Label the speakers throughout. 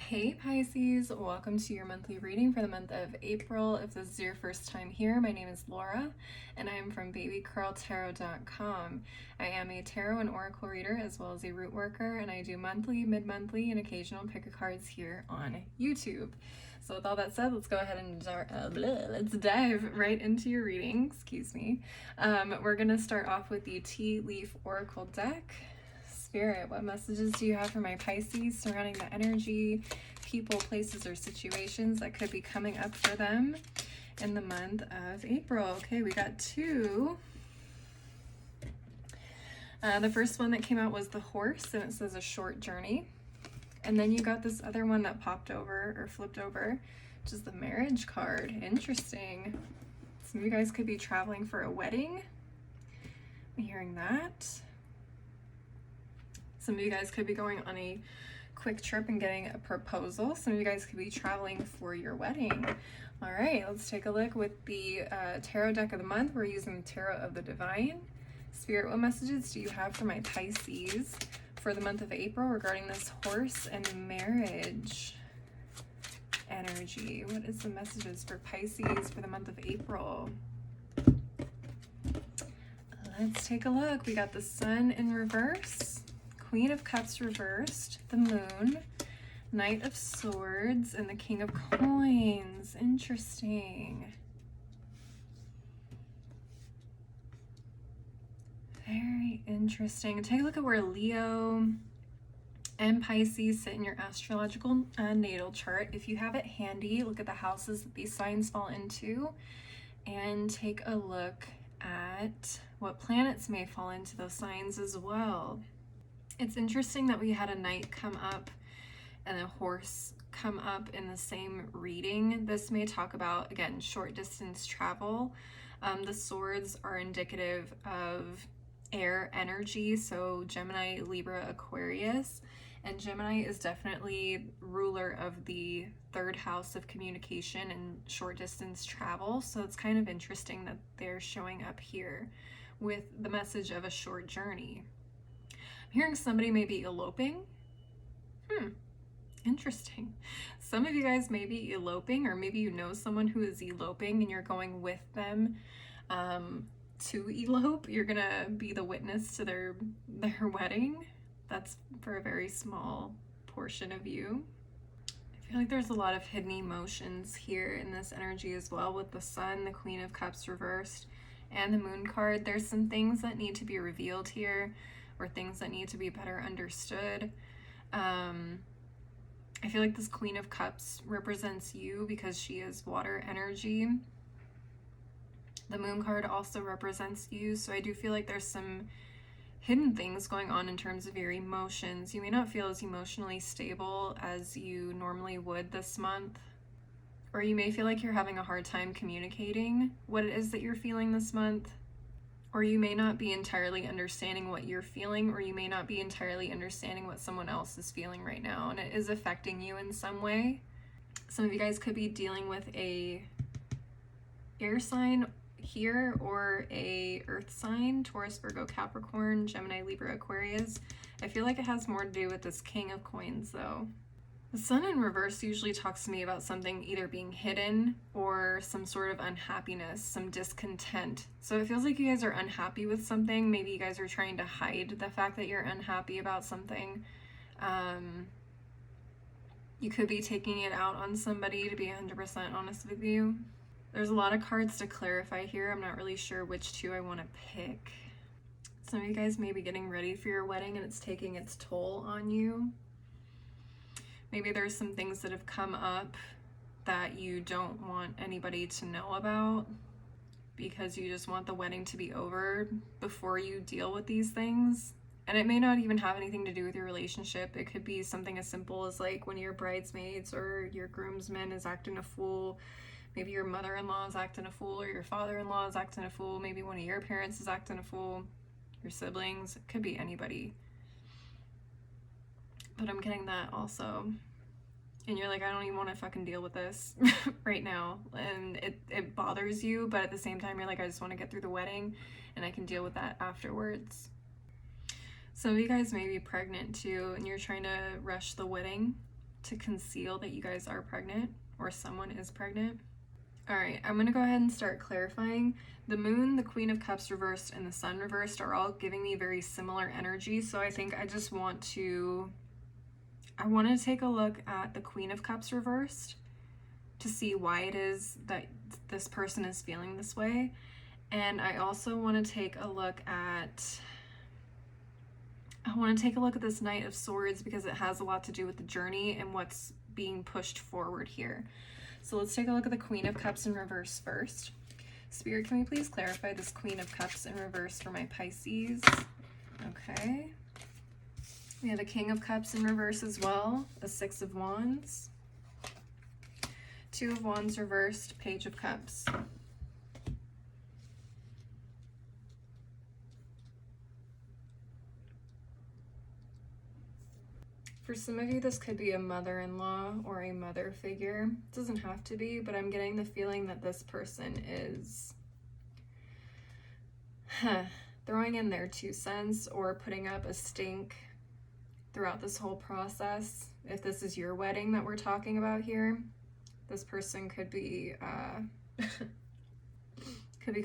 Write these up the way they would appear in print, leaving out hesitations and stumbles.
Speaker 1: Hey Pisces, welcome to your monthly reading for the month of April. If this is your first time here, my name is Laura and I am from babycurltarot.com. I am a tarot and oracle reader as well as a root worker, and I do monthly, mid-monthly, and occasional pick a cards here on YouTube. So with all that said, let's go ahead and let's dive right into your reading. Excuse me. We're going to start off with the Tea Leaf Oracle deck. Spirit, what messages do you have for my Pisces surrounding the energy, people, places, or situations that could be coming up for them in the month of April? Okay, we got two. The first one that came out was the horse, and it says a short journey. And then you got this other one that popped over or flipped over, which is the marriage card. Interesting. Some of you guys could be traveling for a wedding. I'm hearing that. Some of you guys could be going on a quick trip and getting a proposal. Some of you guys could be traveling for your wedding. All right, let's take a look with the tarot deck of the month. We're using the Tarot of the Divine. Spirit, what messages do you have for my Pisces for the month of April regarding this horse and marriage energy? What is the messages for Pisces for the month of April? Let's take a look. We got the Sun in reverse, Queen of Cups reversed, the Moon, Knight of Swords, and the King of Coins. Interesting. Very interesting. Take a look at where Leo and Pisces sit in your astrological natal chart. If you have it handy, look at the houses that these signs fall into and take a look at what planets may fall into those signs as well. It's interesting that we had a knight come up and a horse come up in the same reading. This may talk about, again, short distance travel. The swords are indicative of air energy, so Gemini, Libra, Aquarius. And Gemini is definitely ruler of the third house of communication and short distance travel. So it's kind of interesting that they're showing up here with the message of a short journey. Hearing somebody may be eloping. Interesting. Some of you guys may be eloping, or maybe you know someone who is eloping and you're going with them to elope. You're gonna be the witness to their wedding. That's for a very small portion of you. I feel like there's a lot of hidden emotions here in this energy as well, with the Sun, the Queen of Cups reversed, and the Moon card. There's some things that need to be revealed here, or things that need to be better understood. I feel like this Queen of Cups represents you because she is water energy. The Moon card also represents you, so I do feel like there's some hidden things going on in terms of your emotions. You may not feel as emotionally stable as you normally would this month, or you may feel like you're having a hard time communicating what it is that you're feeling this month. Or you may not be entirely understanding what you're feeling, or you may not be entirely understanding what someone else is feeling right now, and it is affecting you in some way. Some of you guys could be dealing with a air sign here, or a earth sign, Taurus, Virgo, Capricorn, Gemini, Libra, Aquarius. I feel like it has more to do with this King of Coins though. The Sun in reverse usually talks to me about something either being hidden or some sort of unhappiness, some discontent. So it feels like you guys are unhappy with something. Maybe you guys are trying to hide the fact that you're unhappy about something. You could be taking it out on somebody, to be 100% honest with you. There's a lot of cards to clarify here. I'm not really sure which two I want to pick. Some of you guys may be getting ready for your wedding and it's taking its toll on you. Maybe there's some things that have come up that you don't want anybody to know about because you just want the wedding to be over before you deal with these things. And it may not even have anything to do with your relationship. It could be something as simple as like when your bridesmaids or your groomsman is acting a fool. Maybe your mother-in-law is acting a fool, or your father-in-law is acting a fool. Maybe one of your parents is acting a fool, your siblings. It could be anybody. But I'm getting that also. And you're like, I don't even want to fucking deal with this right now. And it bothers you, but at the same time, you're like, I just want to get through the wedding and I can deal with that afterwards. Some of you guys may be pregnant too, and you're trying to rush the wedding to conceal that you guys are pregnant or someone is pregnant. All right, I'm going to go ahead and start clarifying. The moon, the Queen of Cups reversed, and the sun reversed are all giving me very similar energy. So I think I just want to, take a look at the Queen of Cups reversed to see why it is that this person is feeling this way. And I also want to take a look at, this Knight of Swords because it has a lot to do with the journey and what's being pushed forward here. So let's take a look at the Queen of Cups in reverse first. Spirit, can we please clarify this Queen of Cups in reverse for my Pisces? Okay. We have a King of Cups in reverse as well, a Six of Wands, Two of Wands reversed, Page of Cups. For some of you, this could be a mother-in-law or a mother figure. It doesn't have to be, but I'm getting the feeling that this person is throwing in their 2 cents or putting up a stink throughout this whole process. If this is your wedding that we're talking about here, this person could be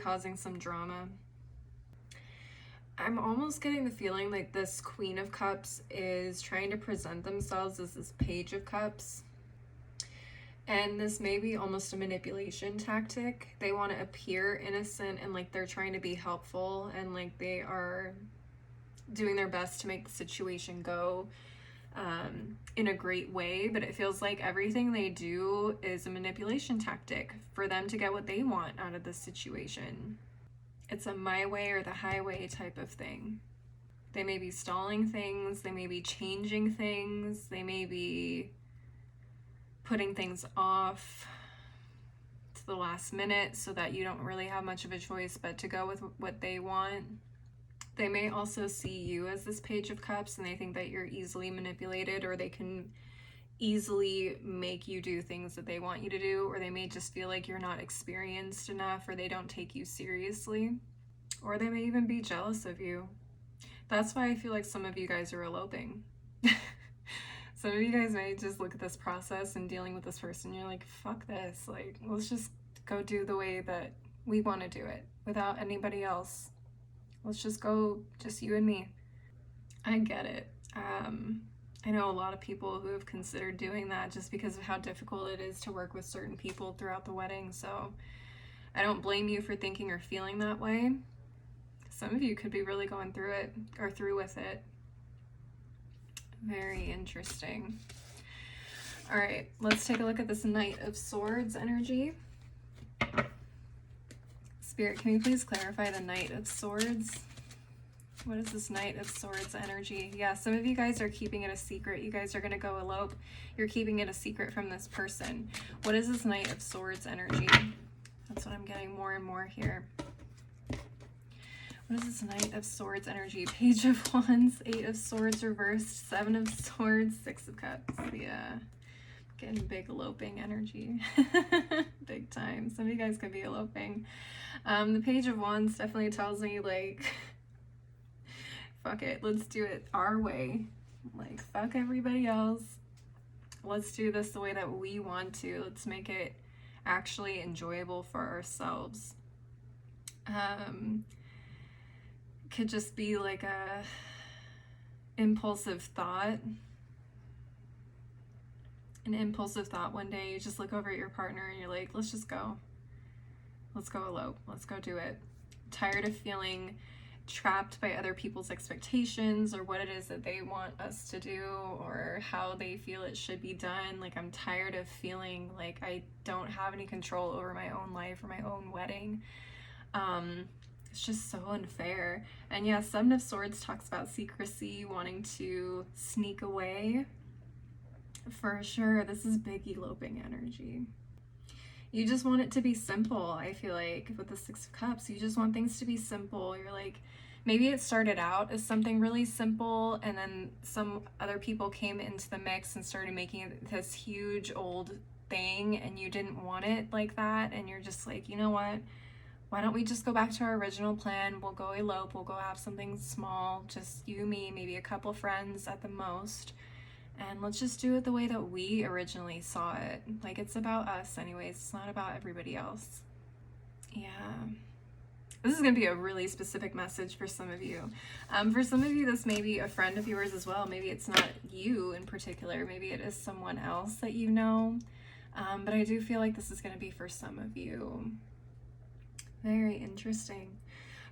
Speaker 1: causing some drama. I'm almost getting the feeling like this Queen of Cups is trying to present themselves as this Page of Cups. And this may be almost a manipulation tactic. They want to appear innocent and like they're trying to be helpful and like they are doing their best to make the situation go in a great way. But it feels like everything they do is a manipulation tactic for them to get what they want out of this situation. It's a my way or the highway type of thing. They may be stalling things, they may be changing things, they may be putting things off to the last minute so that you don't really have much of a choice but to go with what they want. They may also see you as this Page of Cups and they think that you're easily manipulated, or they can easily make you do things that they want you to do, or they may just feel like you're not experienced enough, or they don't take you seriously, or they may even be jealous of you. That's why I feel like some of you guys are eloping. Some of you guys may just look at this process and dealing with this person, you're like, fuck this, like, let's just go do the way that we want to do it without anybody else. Let's just go, just you and me. I get it. I know a lot of people who have considered doing that just because of how difficult it is to work with certain people throughout the wedding, so I don't blame you for thinking or feeling that way. Some of you could be really going through it, or through with it. Very interesting. All right, let's take a look at this Knight of Swords energy. Spirit, can you please clarify the Knight of Swords? What is this Knight of Swords energy? Yeah, some of you guys are keeping it a secret. You guys are going to go elope. You're keeping it a secret from this person. What is this Knight of Swords energy? That's what I'm getting more and more here. What is this Knight of Swords energy? Page of Wands, 8 of Swords reversed, 7 of Swords, 6 of Cups. Yeah, getting big eloping energy. Big time. Some of you guys could be eloping. The Page of Wands definitely tells me, like, fuck it, let's do it our way. Like, fuck everybody else. Let's do this the way that we want to. Let's make it actually enjoyable for ourselves. Could just be like a impulsive thought. An impulsive thought one day, you just look over at your partner and you're like, let's just go. Let's go elope. Let's go do it. I'm tired of feeling trapped by other people's expectations or what it is that they want us to do or how they feel it should be done. Like, I'm tired of feeling like I don't have any control over my own life or my own wedding. It's just so unfair. And yeah, 7 of Swords talks about secrecy, wanting to sneak away. For sure, this is big eloping energy. You just want it to be simple, I feel like, with the 6 of Cups. You just want things to be simple. You're like, maybe it started out as something really simple, and then some other people came into the mix and started making it this huge old thing, and you didn't want it like that, and you're just like, you know what? Why don't we just go back to our original plan? We'll go elope, we'll go have something small, just you, me, maybe a couple friends at the most, And let's just do it the way that we originally saw it. Like, it's about us anyways. It's not about everybody else. Yeah. This is going to be a really specific message for some of you. For some of you, this may be a friend of yours as well. Maybe it's not you in particular. Maybe it is someone else that you know. But I do feel like this is going to be for some of you. Very interesting.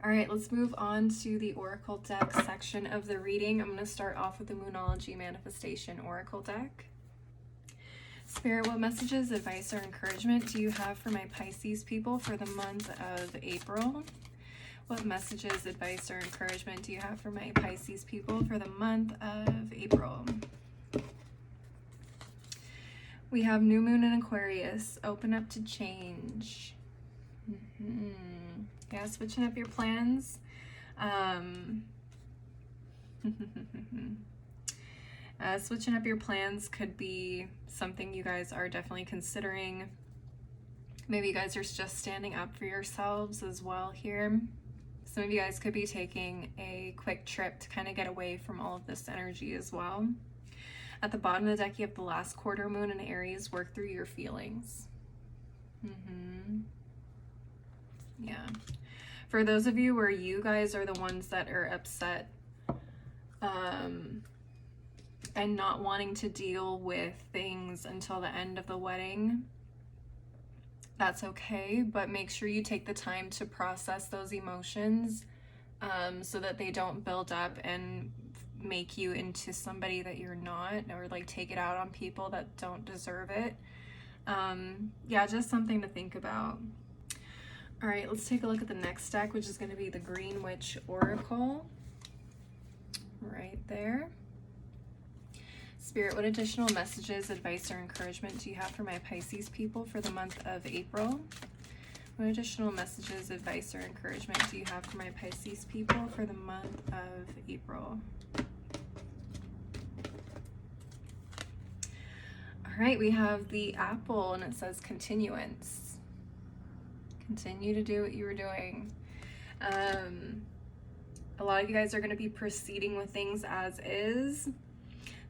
Speaker 1: All right, let's move on to the Oracle deck section of the reading. I'm going to start off with the Moonology Manifestation Oracle deck. Spirit, what messages, advice, or encouragement do you have for my Pisces people for the month of April? What messages, advice, or encouragement do you have for my Pisces people for the month of April? We have New Moon in Aquarius. Open up to change. Yeah, switching up your plans. Switching up your plans could be something you guys are definitely considering. Maybe you guys are just standing up for yourselves as well here. Some of you guys could be taking a quick trip to kind of get away from all of this energy as well. At the bottom of the deck, you have the last quarter moon in Aries. Work through your feelings. Yeah. For those of you where you guys are the ones that are upset and not wanting to deal with things until the end of the wedding, that's okay, but make sure you take the time to process those emotions so that they don't build up and make you into somebody that you're not, or like take it out on people that don't deserve it. Yeah, just something to think about. All right, let's take a look at the next deck, which is going to be the Green Witch Oracle. Right there. Spirit, what additional messages, advice, or encouragement do you have for my Pisces people for the month of April? What additional messages, advice, or encouragement do you have for my Pisces people for the month of April? All right, we have the Apple, and it says continuance. Continue to do what you were doing. A lot of you guys are going to be proceeding with things as is.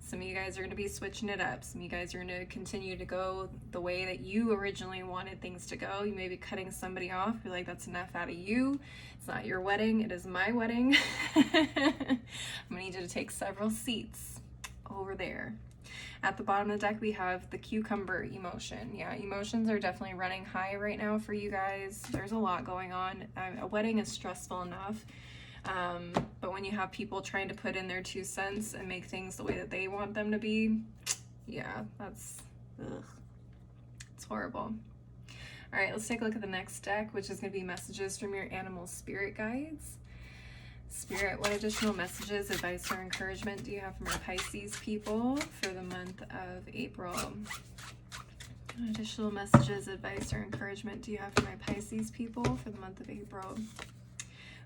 Speaker 1: Some of you guys are going to be switching it up. Some of you guys are going to continue to go the way that you originally wanted things to go. You may be cutting somebody off. You're like, that's enough out of you. It's not your wedding. It is my wedding. I'm going to need you to take several seats over there. At the bottom of the deck, we have the cucumber emotion. Yeah, emotions are definitely running high right now for you guys. There's a lot going on. A wedding is stressful enough. But when you have people trying to put in their 2 cents and make things the way that they want them to be, yeah, it's horrible. All right, let's take a look at the next deck, which is going to be messages from your animal spirit guides. Spirit, what additional messages, advice, or encouragement do you have from your Pisces people for the month of April? What additional messages, advice, or encouragement do you have for my Pisces people for the month of April?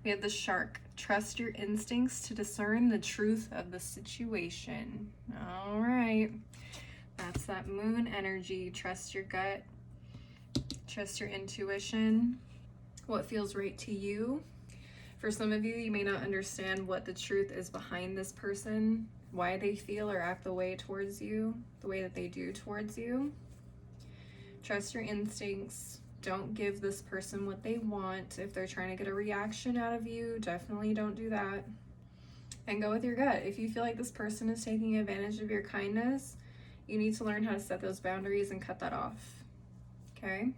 Speaker 1: We have the Shark. Trust your instincts to discern the truth of the situation. All right. That's that moon energy. Trust your gut. Trust your intuition. What feels right to you. For some of you, you may not understand what the truth is behind this person, why they feel or act the way towards you, the way that they do towards you. Trust your instincts. Don't give this person what they want. If they're trying to get a reaction out of you, definitely don't do that. And go with your gut. If you feel like this person is taking advantage of your kindness, you need to learn how to set those boundaries and cut that off. Okay?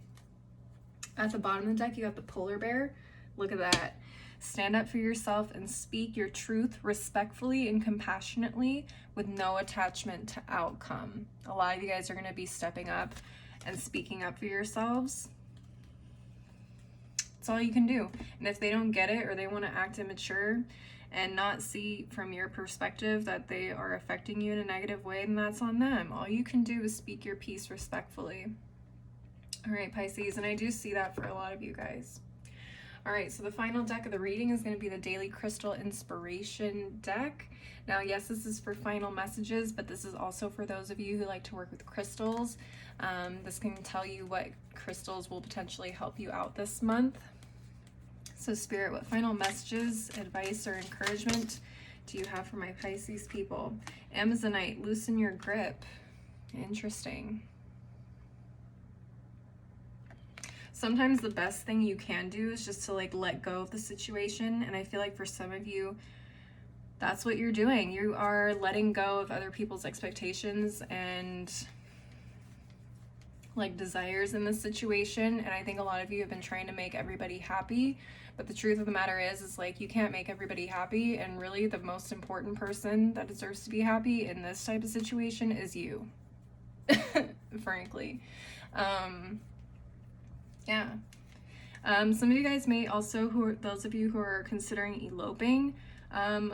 Speaker 1: At the bottom of the deck, you got the polar bear. Look at that. Stand up for yourself and speak your truth respectfully and compassionately with no attachment to outcome. A lot of you guys are going to be stepping up and speaking up for yourselves. That's all you can do. And if they don't get it or they want to act immature and not see from your perspective that they are affecting you in a negative way, then that's on them. All you can do is speak your piece respectfully. All right, Pisces, and I do see that for a lot of you guys. All right, so the final deck of the reading is going to be the Daily Crystal Inspiration deck. Now, yes, this is for final messages, but this is also for those of you who like to work with crystals. This can tell you what crystals will potentially help you out this month. So, Spirit, what final messages, advice, or encouragement do you have for my Pisces people? Amazonite, loosen your grip. Interesting. Sometimes the best thing you can do is just to like let go of the situation. And I feel like for some of you, that's what you're doing. You are letting go of other people's expectations and like desires in this situation. And I think a lot of you have been trying to make everybody happy, but the truth of the matter is like you can't make everybody happy, and really the most important person that deserves to be happy in this type of situation is you. Frankly. Yeah. Some of you guys may also, those of you who are considering eloping,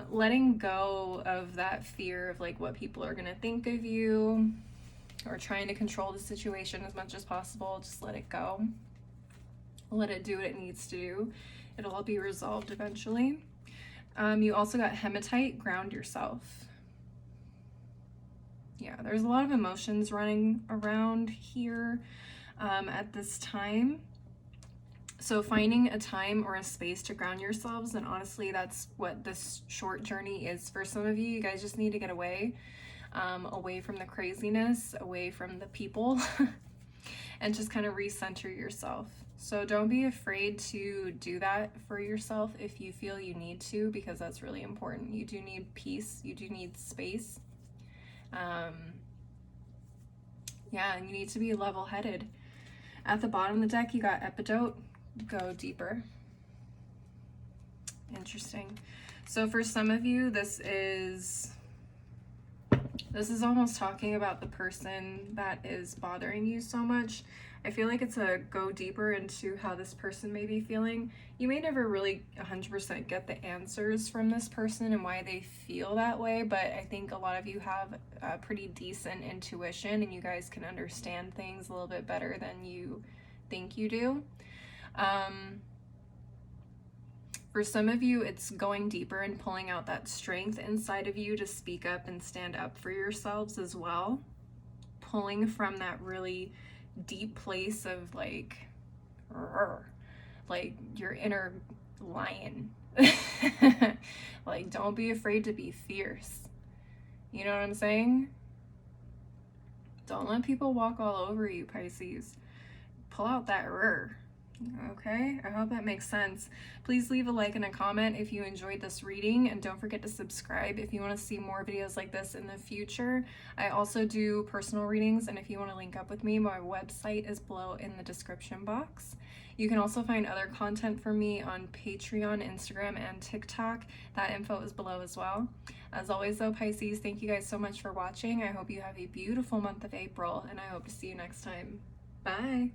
Speaker 1: letting go of that fear of like what people are gonna think of you, or trying to control the situation as much as possible. Just let it go. Let it do what it needs to do. It'll all be resolved eventually. You also got hematite, ground yourself. Yeah, there's a lot of emotions running around here at this time. So finding a time or a space to ground yourselves, and honestly, that's what this short journey is for some of you. You guys just need to get away. Away from the craziness, away from the people, and just kind of recenter yourself. So don't be afraid to do that for yourself if you feel you need to, because that's really important. You do need peace, you do need space. Yeah, and you need to be level-headed. At the bottom of the deck, you got epidote, go deeper. Interesting. So for some of you, this is almost talking about the person that is bothering you so much. I feel like it's a go deeper into how this person may be feeling. You may never really 100% get the answers from this person and why they feel that way, but I think a lot of you have a pretty decent intuition, and you guys can understand things a little bit better than you think you do. For some of you, it's going deeper and pulling out that strength inside of you to speak up and stand up for yourselves as well. Pulling from that really deep place of like your inner lion. Like, don't be afraid to be fierce. You know what I'm saying? Don't let people walk all over you, Pisces. Pull out that Okay, I hope that makes sense. Please leave a like and a comment if you enjoyed this reading, and don't forget to subscribe if you want to see more videos like this in the future. I also do personal readings, and if you want to link up with me, my website is below in the description box. You can also find other content from me on Patreon, Instagram, and TikTok. That info is below as well. As always though, Pisces, thank you guys so much for watching. I hope you have a beautiful month of April, and I hope to see you next time. Bye!